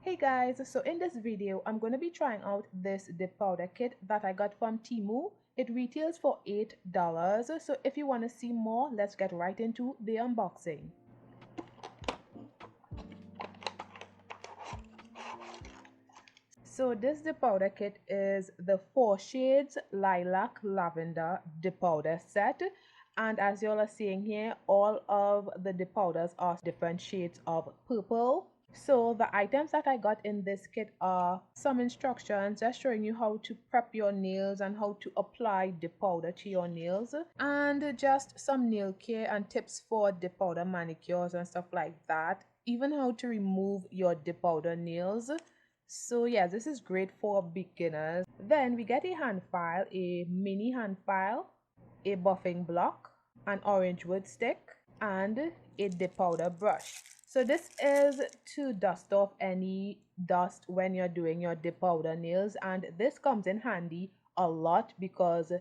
Hey guys, so in this video I'm going to be trying out this dip powder kit that I got from Temu. It retails for $8. So if you want to see more, let's get right into the unboxing. So this dip powder kit is the 4 shades Lilac Lavender dip powder set, and as you all are seeing here, all of the dip powders are different shades of purple. So the items that I got in this kit are some instructions just showing you how to prep your nails and how to apply dip powder to your nails, and just some nail care and tips for dip powder manicures and stuff like that, even how to remove your dip powder nails. So yeah, this is great for beginners. Then we get a hand file, a mini hand file, a buffing block, an orange wood stick, and a dip powder brush. So this is to dust off any dust when you're doing your dip powder nails, and this comes in handy a lot because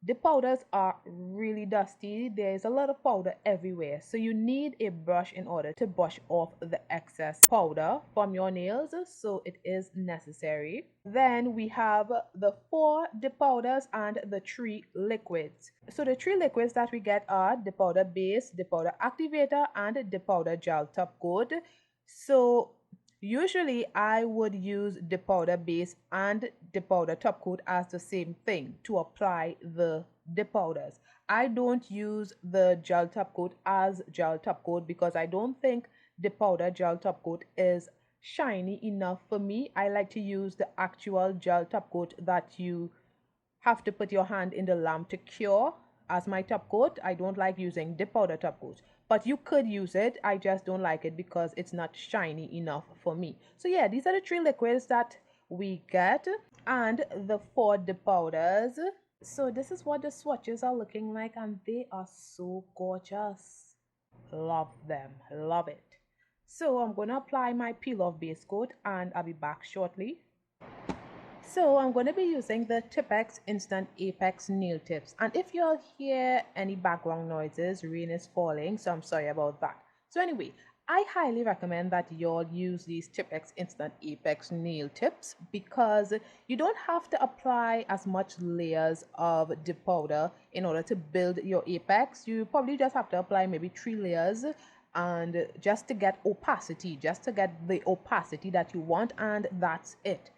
dip powders are really dusty. There's a lot of powder everywhere, so you need a brush in order to brush off the excess powder from your nails, so it is necessary. Then we have the 4 dip powders and the 3 liquids. So the 3 liquids that we get are dip powder base, dip powder activator, and dip powder gel top coat. So usually I would use dip powder base and dip powder top coat as the same thing to apply the dip powders. I don't use the gel top coat as gel top coat because I don't think dip powder gel top coat is shiny enough for me. I like to use the actual gel top coat that you have to put your hand in the lamp to cure as my top coat. I don't like using dip powder top coat, but you could use it. I just don't like it because it's not shiny enough for me. So yeah, these are the 3 liquids that we get and the 4 dip powders. So this is what the swatches are looking like, and they are so gorgeous. Love them, love it. So I'm going to apply my peel off base coat and I'll be back shortly. So I'm going to be using the Tipex Instant Apex nail tips, and if you all hear any background noises, rain is falling, so I'm sorry about that. So anyway, I highly recommend that you all use these Tipex Instant Apex nail tips because you don't have to apply as much layers of dip powder in order to build your apex. You probably just have to apply maybe 3 layers, and just to get opacity, just to get the opacity that you want, and that's it.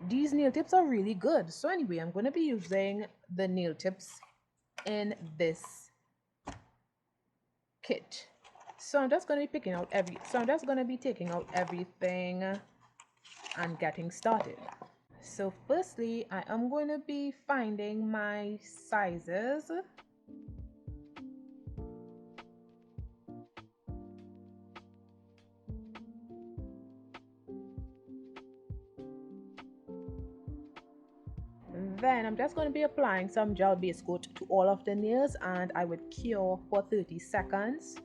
These nail tips are really good. So anyway, I'm going to be using the nail tips in this kit. So I'm just going to be taking out everything and getting started. So firstly, I am going to be finding my sizes. Then I'm just going to be applying some gel base coat to all of the nails, and I would cure for 30 seconds.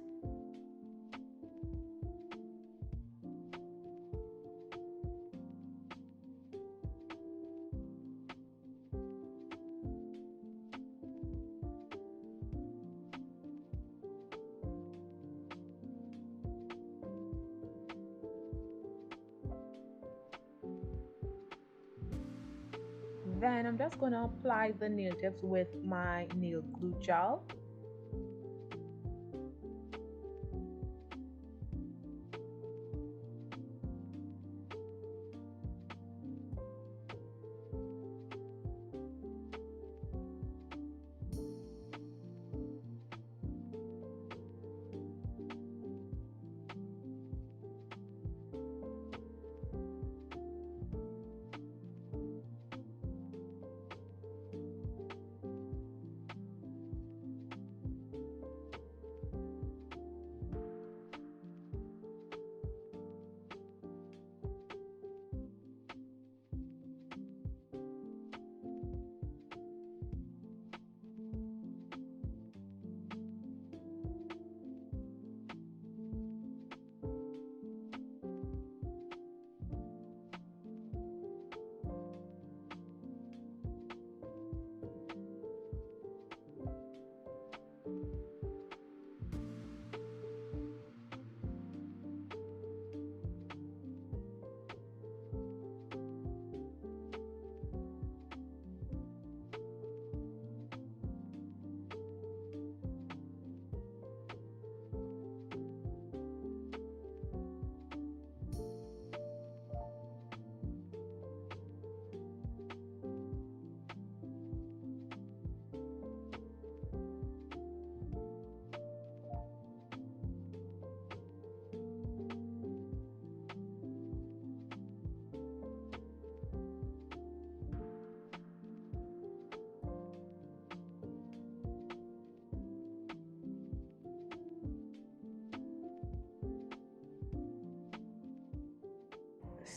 Then I'm just going to apply the nail tips with my nail glue gel.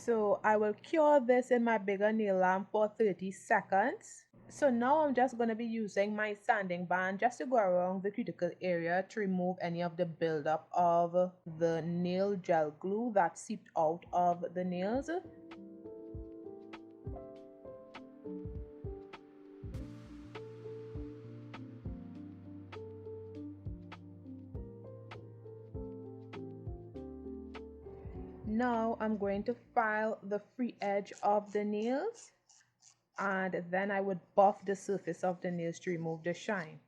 So I will cure this in my bigger nail lamp for 30 seconds. So now I'm just going to be using my sanding band just to go around the cuticle area to remove any of the buildup of the nail gel glue that seeped out of the nails. Now I'm going to file the free edge of the nails, and then I would buff the surface of the nails to remove the shine.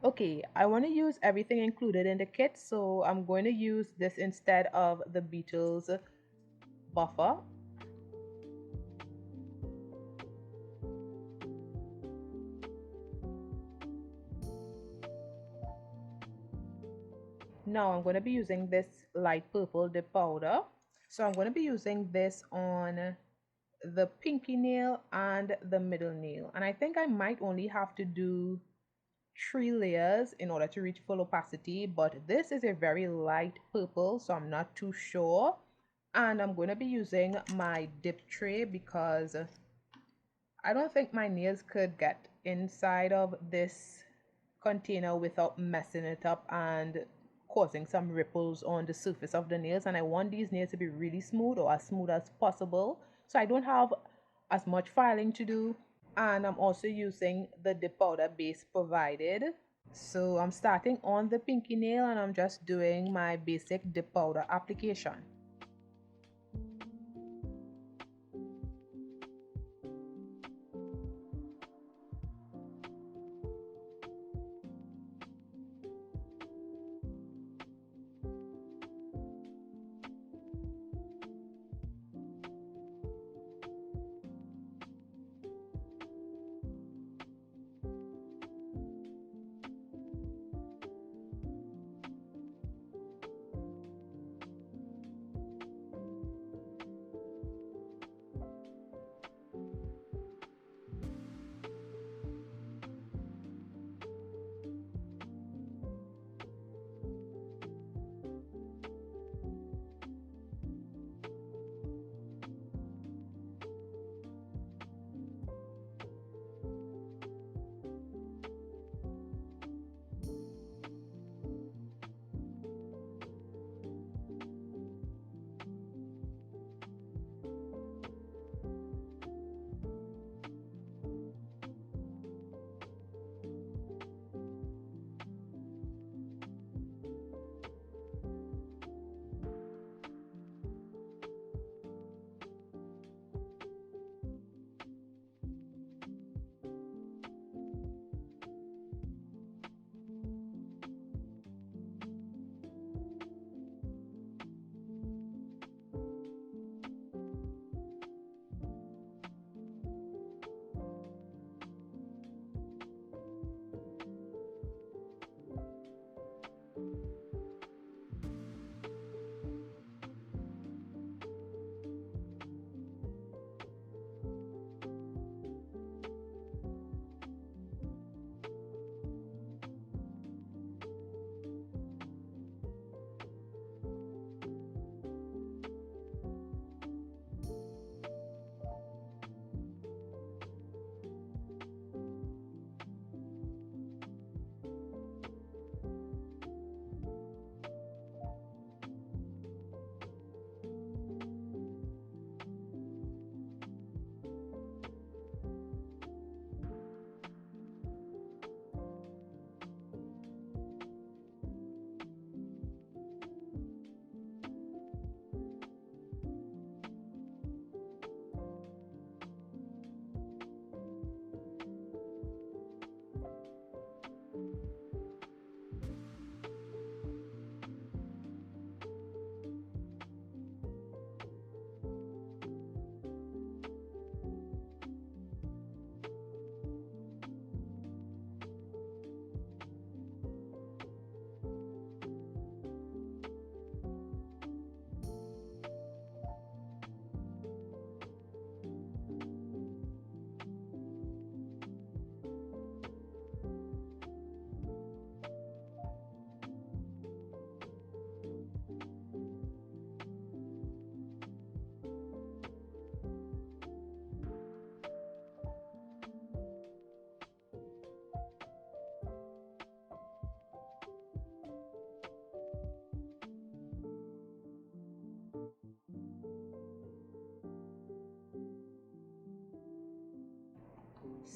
Okay, I want to use everything included in the kit, so I'm going to use this instead of the Beetles buffer. Now I'm going to be using this light purple dip powder. So I'm going to be using this on the pinky nail and the middle nail. And I think I might only have to do 3 layers in order to reach full opacity, but this is a very light purple, so I'm not too sure. And I'm going to be using my dip tray because I don't think my nails could get inside of this container without messing it up and causing some ripples on the surface of the nails. And I want these nails to be really smooth, or as smooth as possible, so I don't have as much filing to do. And I'm also using the dip powder base provided. So I'm starting on the pinky nail and I'm just doing my basic dip powder application.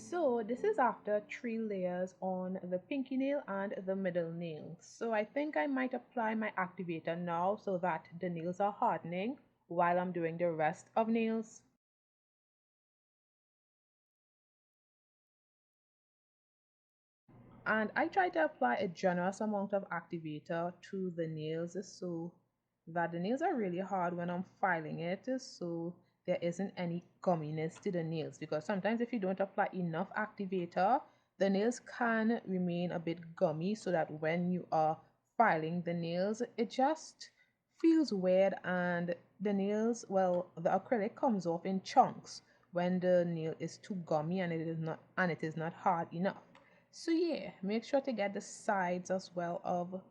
So this is after 3 layers on the pinky nail and the middle nail. So I think I might apply my activator now so that the nails are hardening while I'm doing the rest of nails. And I try to apply a generous amount of activator to the nails so that the nails are really hard when I'm filing it, so there isn't any gumminess to the nails, because sometimes if you don't apply enough activator, the nails can remain a bit gummy, so that when you are filing the nails, it just feels weird and the nails, well, the acrylic comes off in chunks when the nail is too gummy and it is not hard enough. So yeah, make sure to get the sides as well of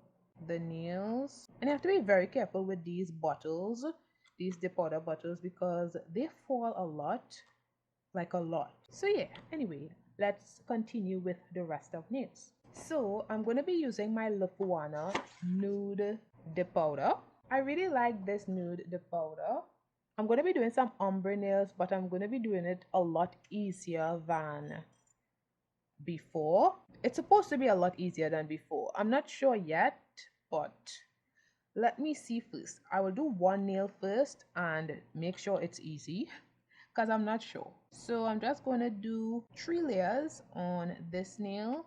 the nails. And you have to be very careful with these bottles, these dip powder bottles, because they fall a lot, like a lot. So yeah, anyway, let's continue with the rest of nails. So I'm going to be using my Lofuanna Nude Dip Powder. I really like this nude dip powder. I'm going to be doing some ombre nails, but I'm going to be doing it a lot easier than before. It's supposed to be a lot easier than before. I'm not sure yet, but let me see first. I will do one nail first and make sure it's easy because I'm not sure. So I'm just going to do 3 layers on this nail.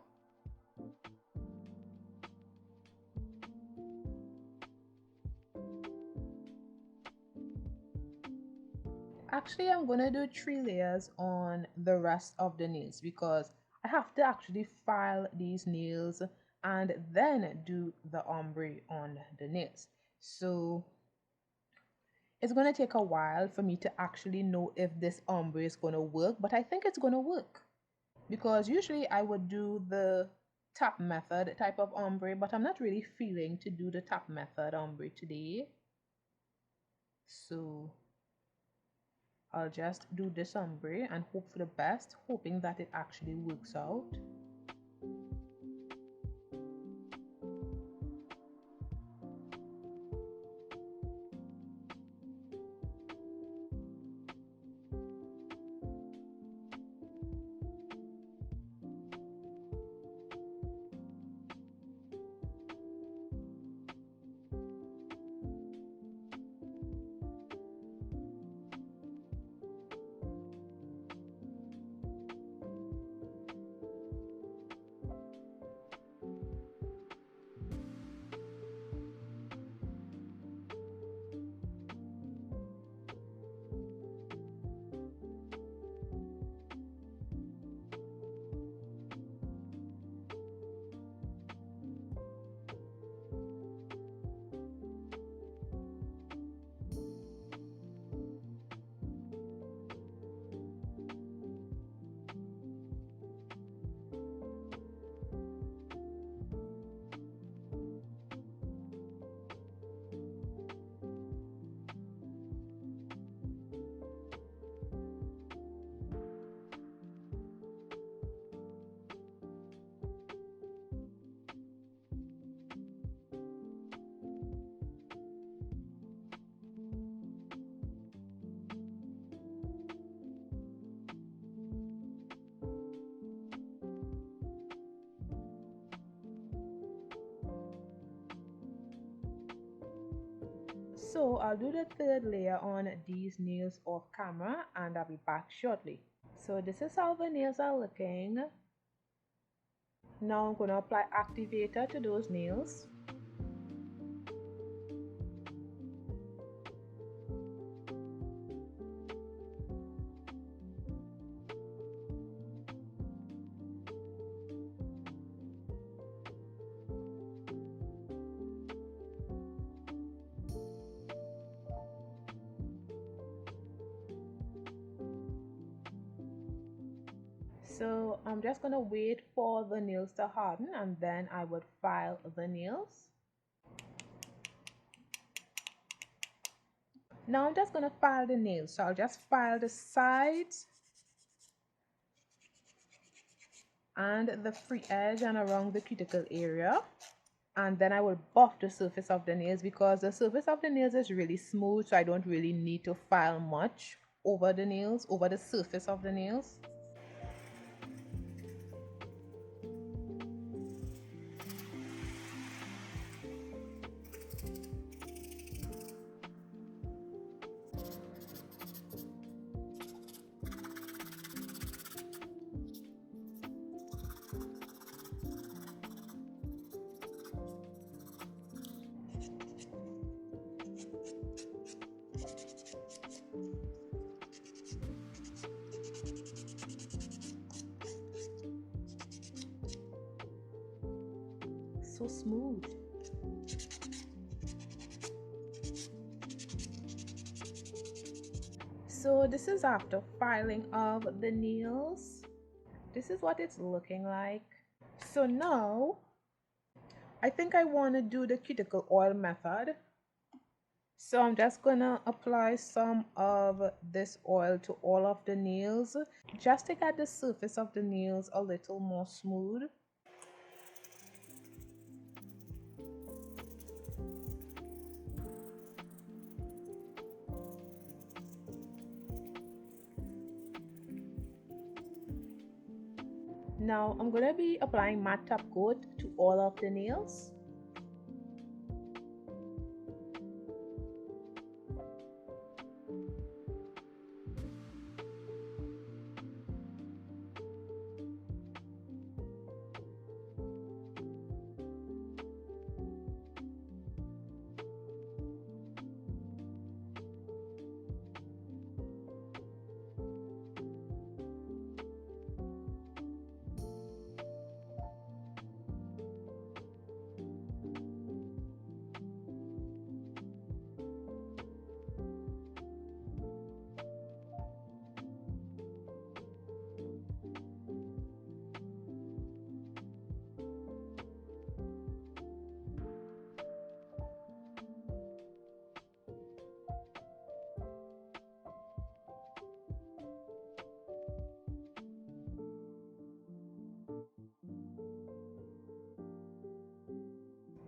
Actually, I'm going to do 3 layers on the rest of the nails because I have to actually file these nails and then do the ombre on the nails. So it's going to take a while for me to actually know if this ombre is going to work, but I think it's going to work because usually I would do the tap method type of ombre, but I'm not really feeling to do the tap method ombre today. So I'll just do this ombre and hope for the best, hoping that it actually works out. So I'll do the third layer on these nails off camera and I'll be back shortly. So this is how the nails are looking. Now I'm going to apply activator to those nails. So I'm just going to wait for the nails to harden and then I would file the nails. Now I'm just going to file the nails. So I'll just file the sides and the free edge and around the cuticle area. And then I will buff the surface of the nails because the surface of the nails is really smooth, so I don't really need to file much over the nails, over the surface of the nails. so smooth. So this is after filing of the nails. This is what it's looking like. So now I think I want to do the cuticle oil method. So I'm just gonna apply some of this oil to all of the nails just to get the surface of the nails a little more smooth. Now I'm gonna be applying matte top coat to all of the nails.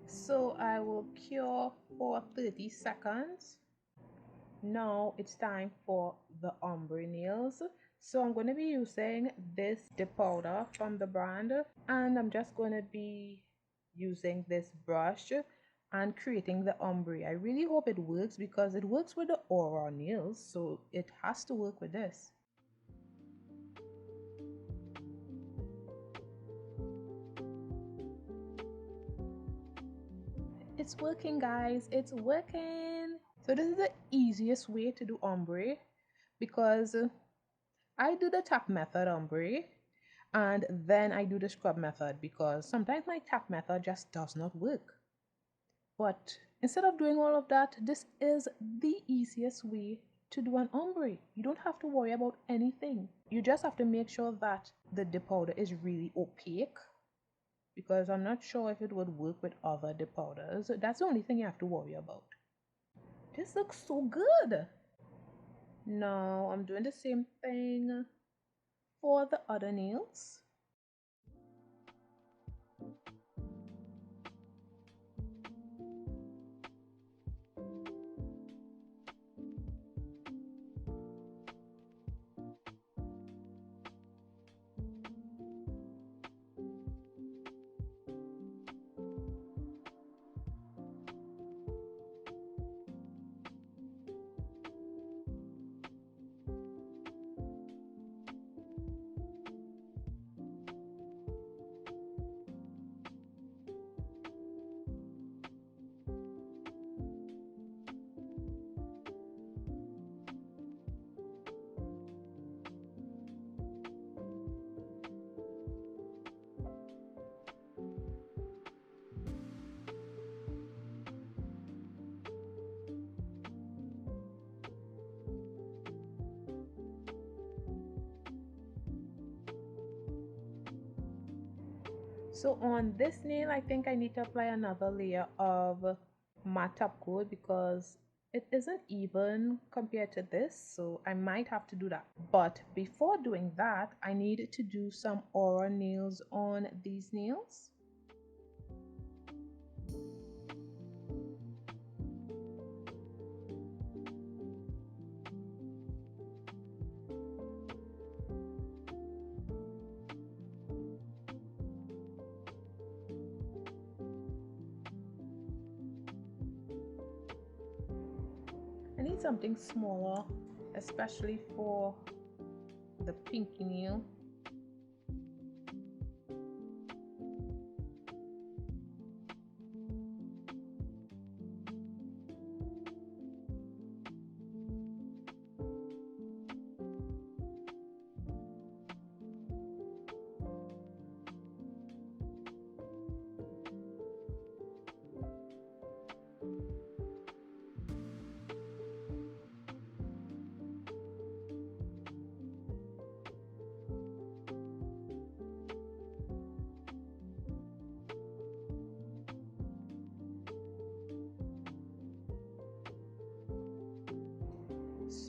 So I will cure for 30 seconds. Now it's time for the ombre nails. So I'm going to be using this dip powder from the brand, and I'm just going to be using this brush and creating the ombre. I really hope it works because it works with the aura nails, so it has to work with this. It's working, guys, it's working. So this is the easiest way to do ombre because I do the tap method ombre and then I do the scrub method because sometimes my tap method just does not work. But instead of doing all of that, this is the easiest way to do an ombre. You don't have to worry about anything. You just have to make sure that the dip powder is really opaque, because I'm not sure if it would work with other dip powders. That's the only thing you have to worry about. This looks so good. Now I'm doing the same thing for the other nails. So on this nail, I think I need to apply another layer of matte top coat because it isn't even compared to this, so I might have to do that. But before doing that, I need to do some aura nails on these nails. I need something smaller, especially for the pinky nail.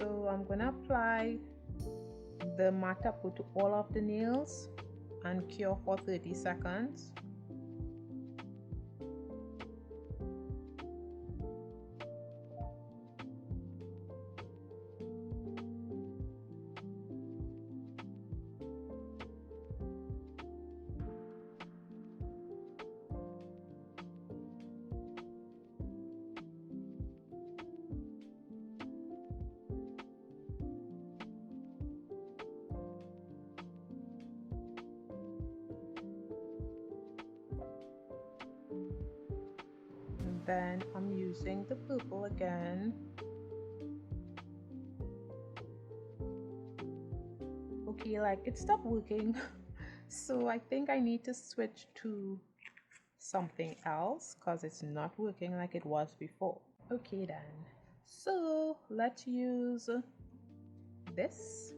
So I'm gonna apply the matte top coat to all of the nails and cure for 30 seconds. Then I'm using the purple again. Okay, like it stopped working. So I think I need to switch to something else because it's not working like it was before. Okay then, so let's use this.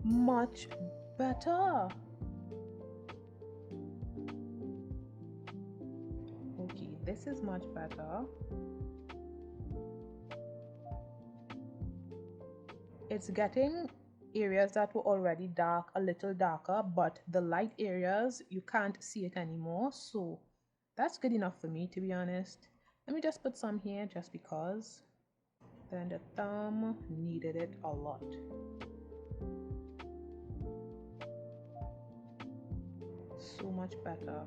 Much better. Okay, this is much better. It's getting areas that were already dark a little darker, but the light areas you can't see it anymore, so that's good enough for me, to be honest. Let me just put some here just because. Then the thumb needed it a lot. So much better.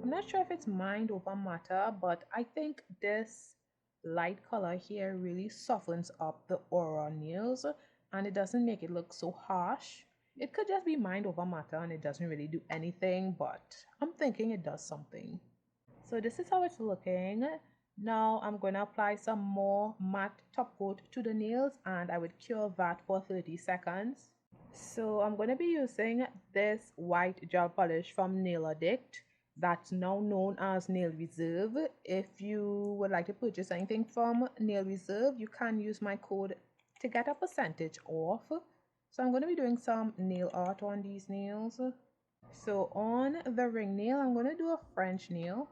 I'm not sure if it's mind over matter, but I think this light color here really softens up the aura nails and it doesn't make it look so harsh. It could just be mind over matter and it doesn't really do anything, but I'm thinking it does something. So this is how it's looking. Now I'm going to apply some more matte top coat to the nails and I would cure that for 30 seconds. So I'm going to be using this white gel polish from Nail Addict that's now known as Nail Reserve. If you would like to purchase anything from Nail Reserve, you can use my code to get a percentage off. So I'm going to be doing some nail art on these nails. So on the ring nail, I'm going to do a French nail.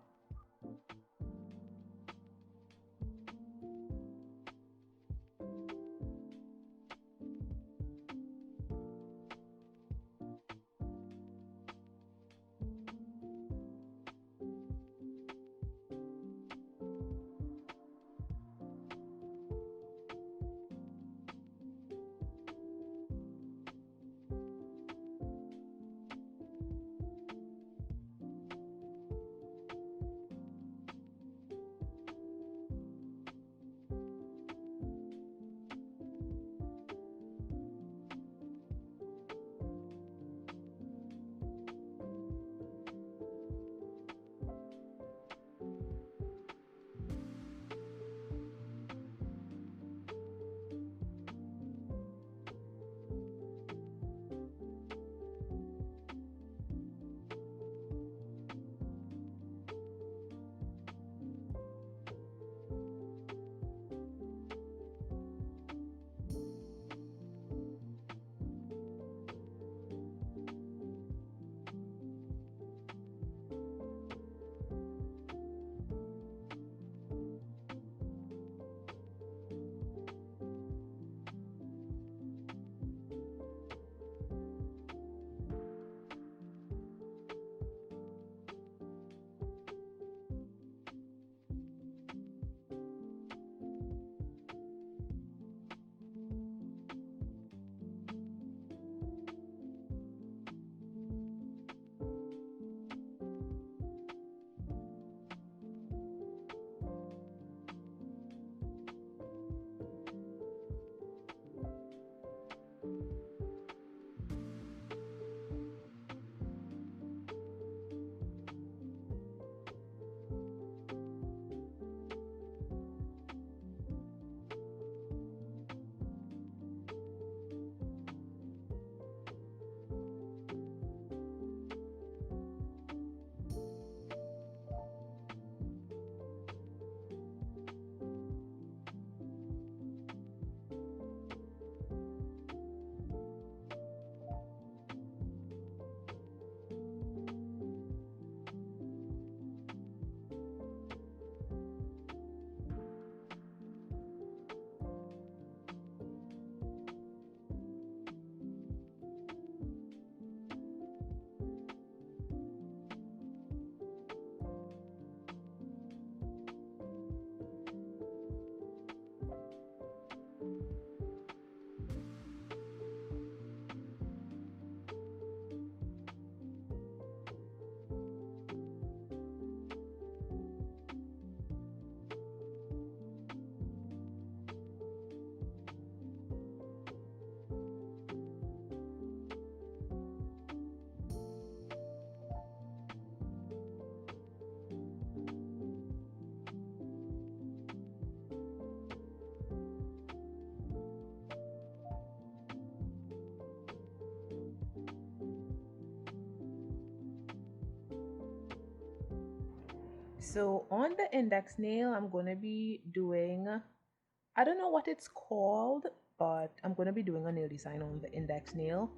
So on the index nail, I'm going to be doing, I don't know what it's called, but I'm going to be doing a nail design on the index nail.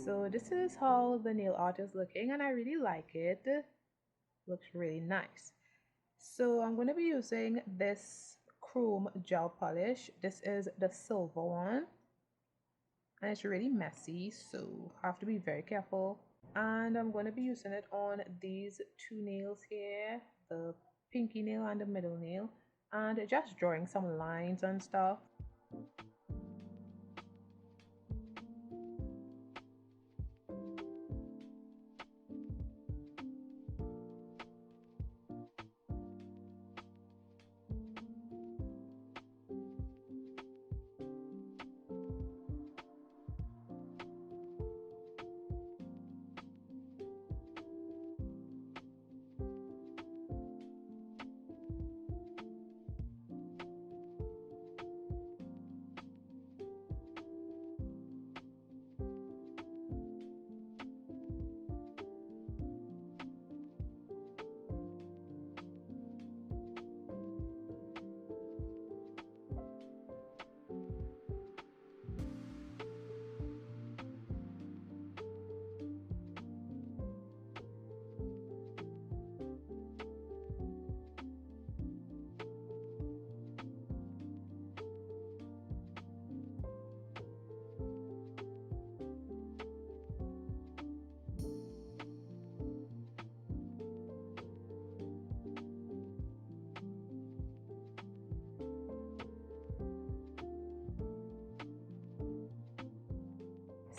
So this is how the nail art is looking, and I really like it. Looks really nice. So I'm going to be using this chrome gel polish. This is the silver one, and it's really messy, so have to be very careful. And I'm going to be using it on these two nails here, the pinky nail and the middle nail, and just drawing some lines and stuff.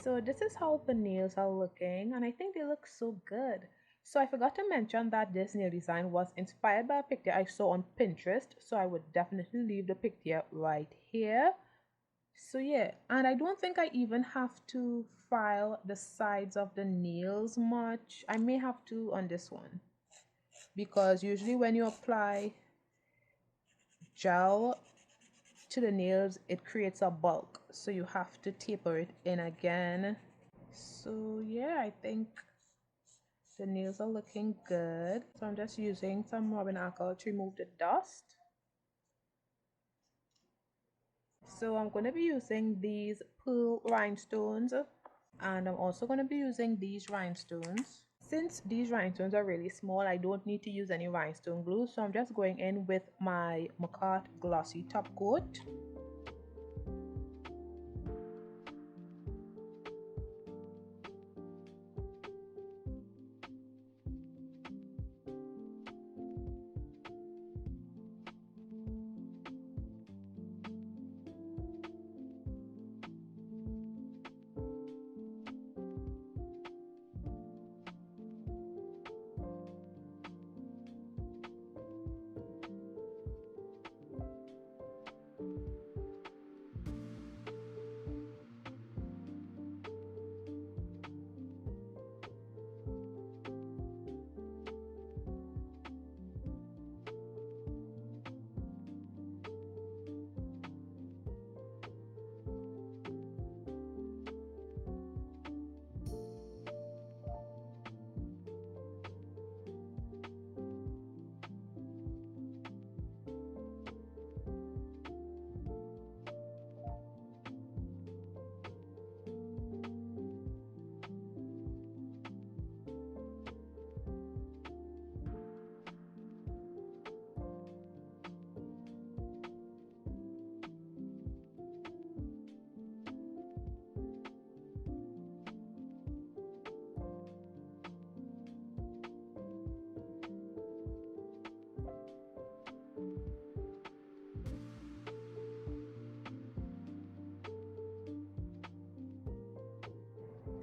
So this is how the nails are looking, and I think they look so good. So I forgot to mention that this nail design was inspired by a picture I saw on Pinterest, so I would definitely leave the picture right here. So yeah, and I don't think I even have to file the sides of the nails much. I may have to on this one, because usually when you apply gel to the nails, it creates a bulk, so you have to taper it in again. So yeah, I think the nails are looking good. So I'm just using some rubbing alcohol to remove the dust. So I'm going to be using these pearl rhinestones, and I'm also going to be using these rhinestones. Since these rhinestones are really small, I don't need to use any rhinestone glue, so I'm just going in with my Macart glossy top coat.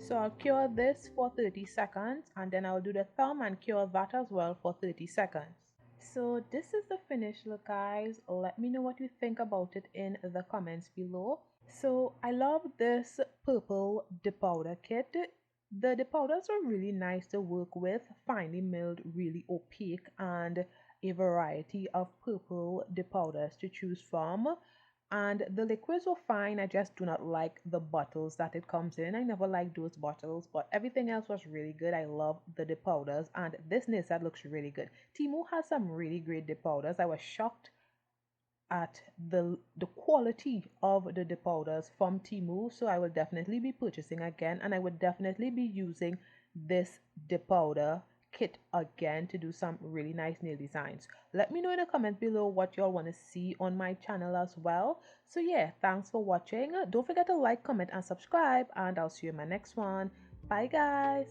So I'll cure this for 30 seconds and then I'll do the thumb and cure that as well for 30 seconds. So this is the finished look, guys. Let me know what you think about it in the comments below. So I love this purple dip powder kit. The dip powders are really nice to work with, finely milled, really opaque, and a variety of purple dip powders to choose from. And the liquids were fine. I just do not like the bottles that it comes in. I never liked those bottles, but everything else was really good. I love the dip powders, and this nail set looks really good. Temu has some really great dip powders. I was shocked at the quality of the dip powders from Temu, so I will definitely be purchasing again, and I would definitely be using this dip powder kit again to do some really nice nail designs. Let me know in the comment below what y'all want to see on my channel as well. So yeah, thanks for watching. Don't forget to like, comment, and subscribe, and I'll see you in my next one. Bye guys.